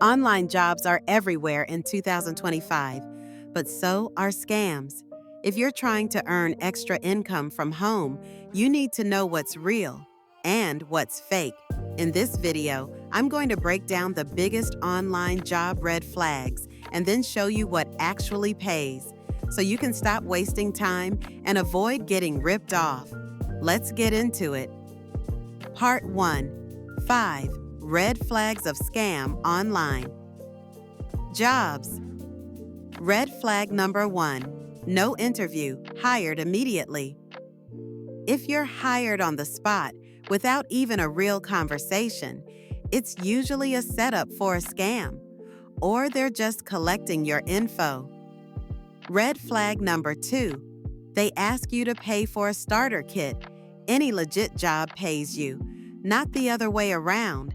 Online jobs are everywhere in 2025, but so are scams. If you're trying to earn extra income from home, you need to know what's real and what's fake. In this video, I'm going to break down the biggest online job red flags and then show you what actually pays, so you can stop wasting time and avoid getting ripped off. Let's get into it. Part 1. 5 Red Flags of Scam Online. Jobs. Red flag number 1. No interview, hired immediately. If you're hired on the spot without even a real conversation, it's usually a setup for a scam, or they're just collecting your info. Red flag number 2. They ask you to pay for a starter kit. Any legit job pays you, not the other way around.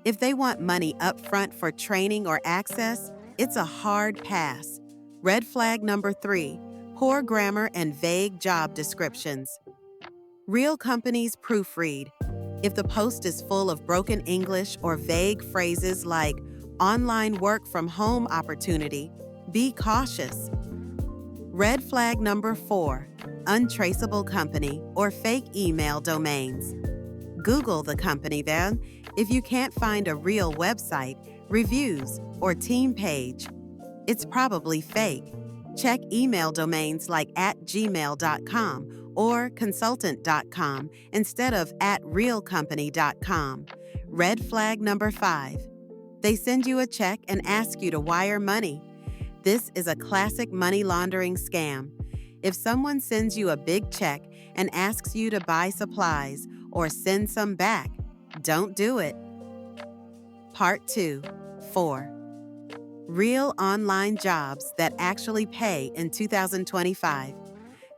If they want money up front for training or access, it's a hard pass. Red flag number 3. Poor grammar and vague job descriptions. Real companies proofread. If the post is full of broken English or vague phrases like online work from home opportunity, be cautious. Red flag number 4. Untraceable company or fake email domains. Google the company then if you can't find a real website, reviews, or team page. It's probably fake. Check email domains like @gmail.com or consultant.com instead of @realcompany.com. Red flag number 5. They send you a check and ask you to wire money. This is a classic money laundering scam. If someone sends you a big check and asks you to buy supplies or send some back, don't do it. Part 2. 4. Real online jobs that actually pay in 2025.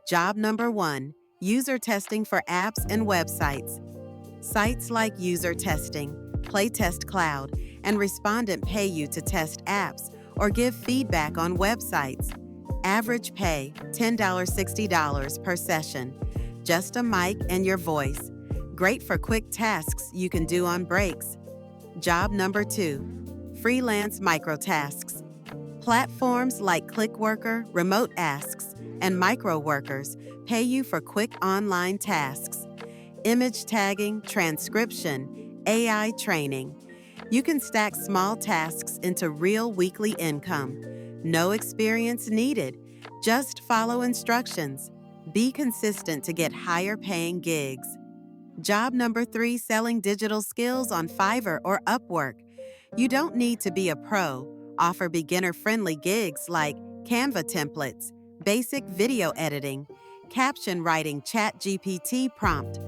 Job number 1. User testing for apps and websites. Sites like User Testing, Playtest Cloud, and Respondent pay you to test apps or give feedback on websites. Average pay, $10-$60 per session. Just a mic and your voice. Great for quick tasks you can do on breaks. Job number 2. Freelance microtasks. Platforms like Clickworker, Remote Asks, and Microworkers pay you for quick online tasks. Image tagging, transcription, AI training. You can stack small tasks into real weekly income. No experience needed. Just follow instructions. Be consistent to get higher paying gigs. Job number 3, selling digital skills on Fiverr or Upwork. You don't need to be a pro. Offer beginner-friendly gigs like Canva templates, basic video editing, caption writing ChatGPT prompt,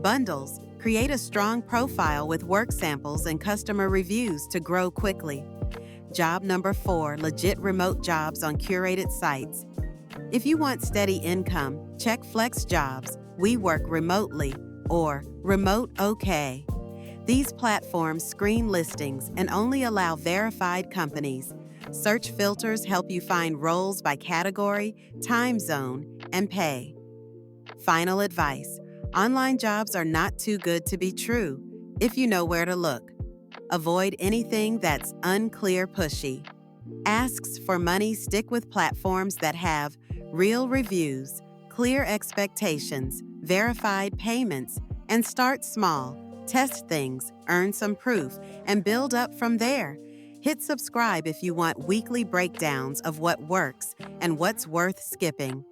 bundles. Create a strong profile with work samples and customer reviews to grow quickly. Job number 4, legit remote jobs on curated sites. If you want steady income, check FlexJobs, We Work Remotely, or Remote OK. These platforms screen listings and only allow verified companies. Search filters help you find roles by category, time zone, and pay. Final advice: online jobs are not too good to be true if you know where to look. Avoid anything that's unclear pushy. Asks for money stick with platforms that have real reviews, clear expectations, verified payments, and start small. Test things, earn some proof, and build up from there. Hit subscribe if you want weekly breakdowns of what works and what's worth skipping.